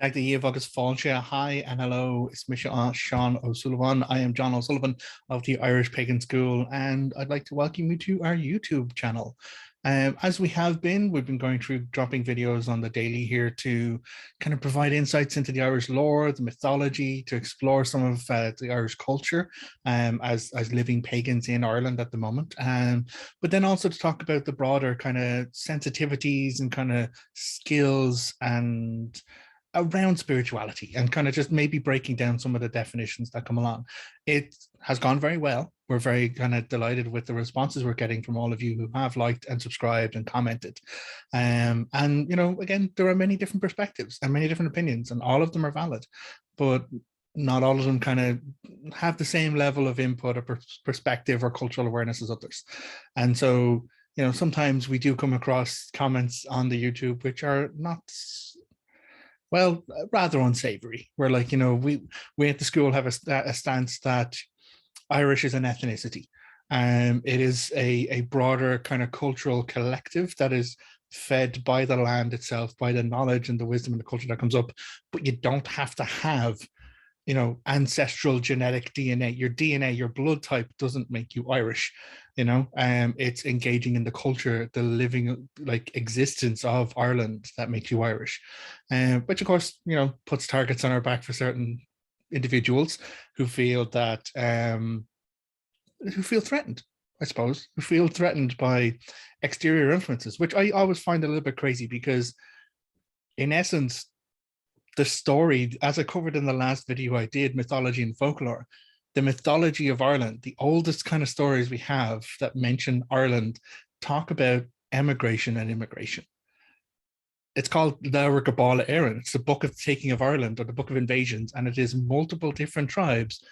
Dagda agus fáilte. Hi and hello, it's Misha Sean O'Sullivan. I am John O'Sullivan of the Irish Pagan School, and I'd like to welcome you to our YouTube channel. As we've been going through dropping videos on the daily here to kind of provide insights into the Irish lore, the mythology, to explore some of the Irish culture as living pagans in Ireland at the moment. But then also to talk about the broader kind of sensitivities and kind of skills and around spirituality, and kind of just maybe breaking down some of the definitions that come along. It has gone very well. We're very kind of delighted with the responses we're getting from all of you who have liked and subscribed and commented. And, you know, again, there are many different perspectives and many different opinions, and all of them are valid, but not all of them kind of have the same level of input or perspective or cultural awareness as others. And so, you know, sometimes we do come across comments on the YouTube which are not, well, rather unsavory. We're like, you know, we at the school have a stance that Irish is an ethnicity. It is a broader kind of cultural collective that is fed by the land itself, by the knowledge and the wisdom and the culture that comes up. But you don't have to have, you know, ancestral genetic DNA. Your DNA, your blood type doesn't make you Irish, you know. It's engaging in the culture, the living like existence of Ireland that makes you Irish, which of course, you know, puts targets on our back for certain individuals who feel that who feel threatened, I suppose, who feel threatened by exterior influences, which I always find a little bit crazy, because in essence, the story, as I covered in the last video I did, mythology and folklore, the mythology of Ireland, the oldest kind of stories we have that mention Ireland, talk about emigration and immigration. It's called the Gabála Éireann. It's the book of the taking of Ireland, or the book of invasions, and it is multiple different tribes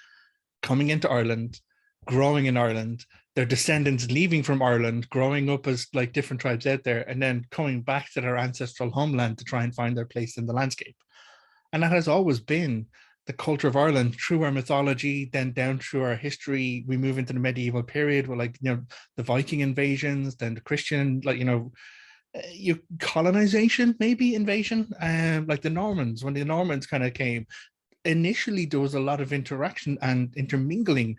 coming into Ireland, growing in Ireland, their descendants leaving from Ireland, growing up as like different tribes out there, and then coming back to their ancestral homeland to try and find their place in the landscape. And that has always been the culture of Ireland through our mythology, then down through our history. We move into the medieval period with, like, you know, the Viking invasions, then the Christian, like, you know, colonization, maybe invasion, like the Normans. When the Normans kind of came, initially there was a lot of interaction and intermingling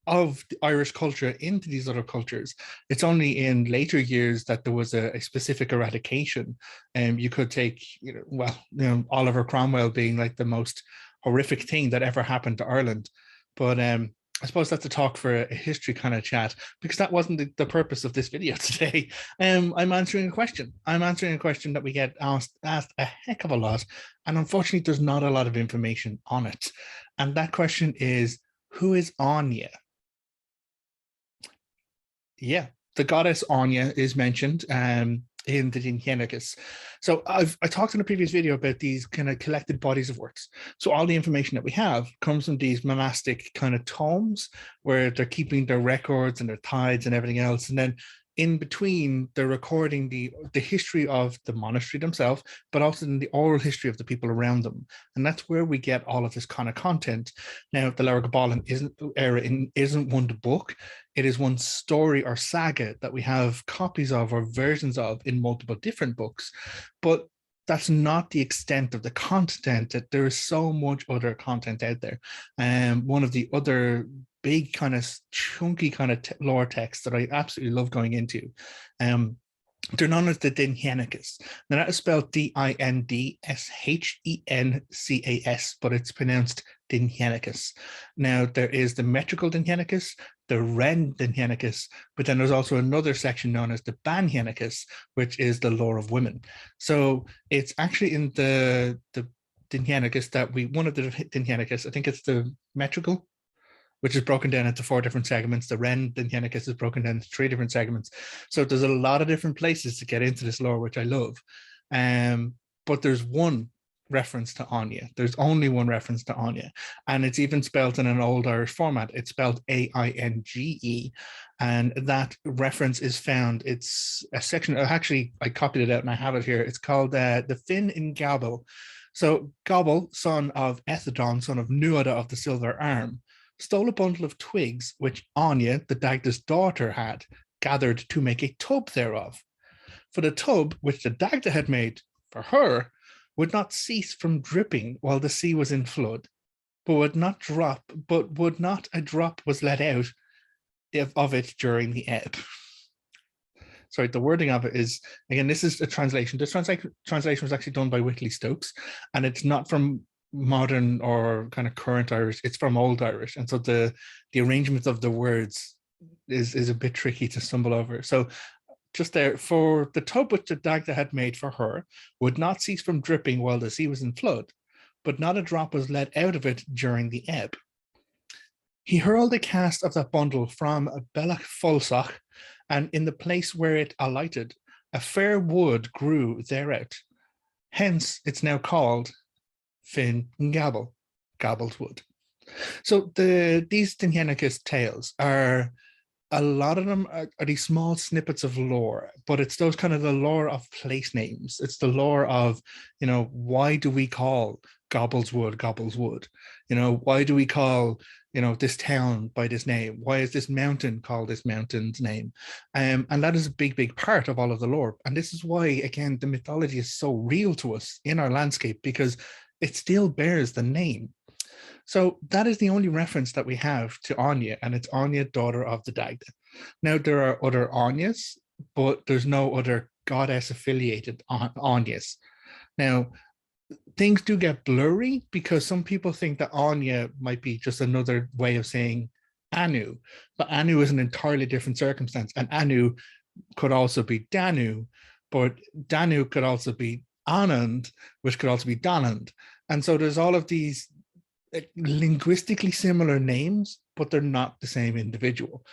of the Irish culture into these other cultures. It's only in later years that there was a specific eradication. You could take, you know, well, you know, Oliver Cromwell being like the most horrific thing that ever happened to Ireland. But I suppose that's a talk for a history kind of chat, because that wasn't the purpose of this video today. I'm answering a question. I'm answering a question that we get asked a heck of a lot, and unfortunately there's not a lot of information on it. And that question is, who is Anya? Yeah, the goddess Anya is mentioned in the Dinhenicus. So I talked in a previous video about these kind of collected bodies of works. So all the information that we have comes from these monastic kind of tomes where they're keeping their records and their tides and everything else. And then in between, they're recording the history of the monastery themselves, but also in the oral history of the people around them. And that's where we get all of this kind of content. Now, the Laoire Gabála isn't one book. It is one story or saga that we have copies of or versions of in multiple different books. But that's not the extent of the content. That there is so much other content out there. One of the other big kind of chunky kind of lore texts that I absolutely love going into, they're known as the Dinhenicus. Now that is spelled Dindschencas, but it's pronounced Dinhenicus. Now there is the metrical Dinhenicus, the Ren Dinhenicus, but then there's also another section known as the Banhenicus, which is the lore of women. So it's actually in the Dinhenicus that one of the Dinhenicus, I think it's the metrical, which is broken down into 4 different segments. The Ren Dinhenicus is broken down into 3 different segments. So there's a lot of different places to get into this lore, which I love. But there's one reference to Anya. There's only one reference to Anya. And it's even spelled in an old Irish format. It's spelled A-I-N-G-E. And that reference is found. It's a section, actually, I copied it out and I have it here. It's called the Fin in Gabal. So Gabal, son of Ethadon, son of Nuada of the Silver Arm, stole a bundle of twigs which Anya, the Dagda's daughter, had gathered to make a tub thereof. For the tub which the Dagda had made for her would not cease from dripping while the sea was in flood, but would not a drop was let out of it during the ebb. Sorry, the wording of it is, again, this is a translation. This translation was actually done by Whitley Stokes, and it's not from modern or kind of current Irish, it's from Old Irish. And so the arrangement of the words is a bit tricky to stumble over. So just there, for the tub which the Dagda had made for her would not cease from dripping while the sea was in flood, but not a drop was let out of it during the ebb. He hurled a cast of that bundle from Bellach Fulsach, and in the place where it alighted, a fair wood grew thereout. Hence, it's now called Fin Gabble, Gabble's Wood. So these Dinhenicus tales are, a lot of them are these small snippets of lore, but it's those kind of the lore of place names. It's the lore of, why do we call Gobble's Wood? Why do we call, this town by this name? Why is this mountain called this mountain's name? And that is a big, big part of all of the lore. And this is why, again, the mythology is so real to us in our landscape, because it still bears the name. So that is the only reference that we have to Anya, and it's Anya, daughter of the Dagda. Now, there are other Anyas, but there's no other goddess-affiliated Anyas. Now, things do get blurry because some people think that Anya might be just another way of saying Anu, but Anu is an entirely different circumstance, and Anu could also be Danu, but Danu could also be Anand, which could also be Danand. And so there's all of these linguistically similar names, but they're not the same individual.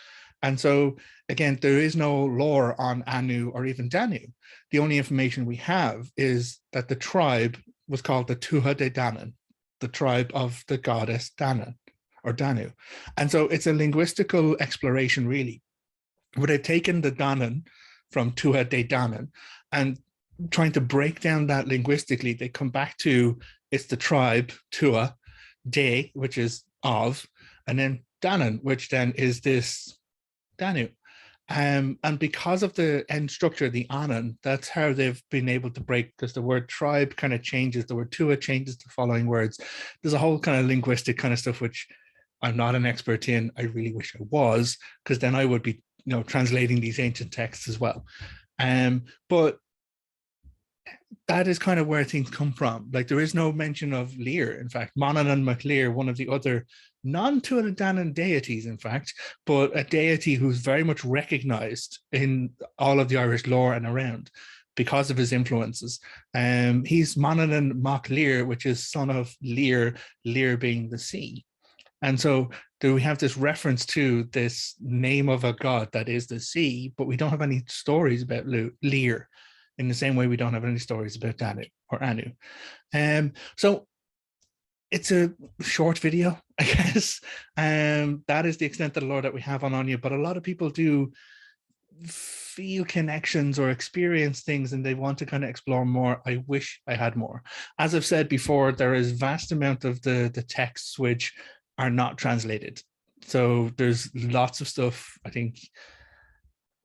And so, again, there is no lore on Anu or even Danu. The only information we have is that the tribe was called the Tuatha De Danann, the tribe of the goddess Dana or Danu. And so it's a linguistical exploration, really, where they've taken the Danann from Tuatha De Danann and trying to break down that linguistically. They come back to, it's the tribe Tuatha De, which is of, and then Danann, which then is this Danu. And because of the end structure, the Anan, that's how they've been able to break, because the word tribe kind of changes, the word Tuatha changes the following words. There's a whole kind of linguistic kind of stuff, which I'm not an expert in. I really wish I was, because then I would be, translating these ancient texts as well. But that is kind of where things come from. Like, there is no mention of Lear. In fact, Monaghan MacLear, one of the other non-Tuatha De Danann deities, in fact, but a deity who's very much recognized in all of the Irish lore and around because of his influences. He's Monaghan MacLear, which is son of Lear, Lear being the sea. And so do we have this reference to this name of a god that is the sea, but we don't have any stories about Lear, in the same way we don't have any stories about Danu or Anu. So it's a short video, I guess. That is the extent of the lore that we have on Anya, but a lot of people do feel connections or experience things and they want to kind of explore more. I wish I had more. As I've said before, there is vast amount of the texts which are not translated. So there's lots of stuff, I think.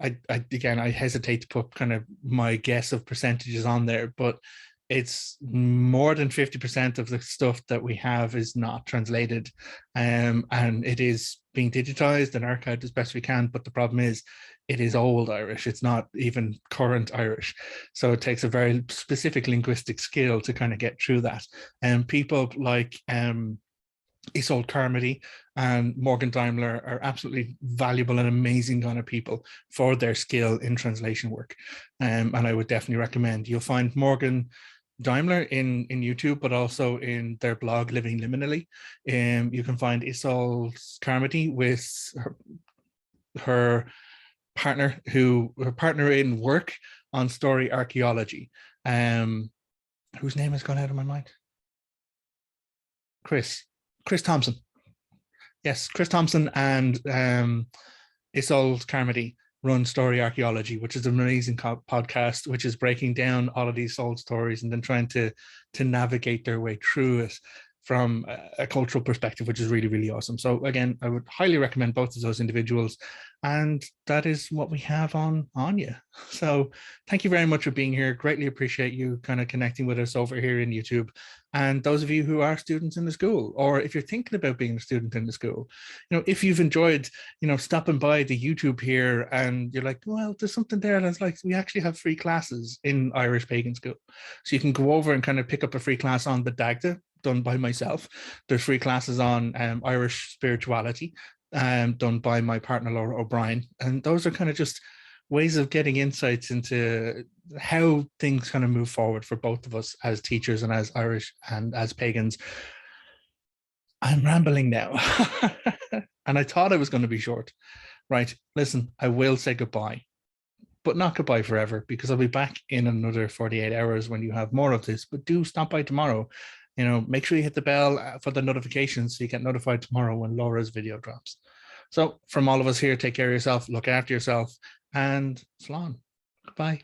I hesitate to put kind of my guess of percentages on there, but it's more than 50% of the stuff that we have is not translated, and it is being digitized and archived as best we can. But the problem is, it is old Irish. It's not even current Irish. So it takes a very specific linguistic skill to kind of get through that. And people like Isolde Carmody and Morgan Daimler are absolutely valuable and amazing kind of people for their skill in translation work. And I would definitely recommend. You'll find Morgan Daimler in YouTube, but also in their blog, Living Liminally. You can find Isolde Carmody with her partner in work on story archaeology, whose name has gone out of my mind. Chris Thompson. Yes, Chris Thompson and Isolde Carmody run Story Archaeology, which is an amazing podcast, which is breaking down all of these old stories and then trying to navigate their way through it from a cultural perspective, which is really, really awesome. So again, I would highly recommend both of those individuals. And that is what we have on Anya. So thank you very much for being here. Greatly appreciate you kind of connecting with us over here in YouTube. And those of you who are students in the school, or if you're thinking about being a student in the school, if you've enjoyed, stopping by the YouTube here and you're like, well, there's something there that's like, we actually have free classes in Irish Pagan School. So you can go over and kind of pick up a free class on the Dagda, done by myself. There's free classes on Irish spirituality, done by my partner, Laura O'Brien. And those are kind of just ways of getting insights into how things kind of move forward for both of us as teachers and as Irish and as pagans. I'm rambling now. And I thought I was going to be short. Right, listen, I will say goodbye, but not goodbye forever, because I'll be back in another 48 hours when you have more of this. But do stop by tomorrow. Make sure you hit the bell for the notifications so you get notified tomorrow when Laura's video drops. So from all of us here, take care of yourself, look after yourself, and Slán. Goodbye.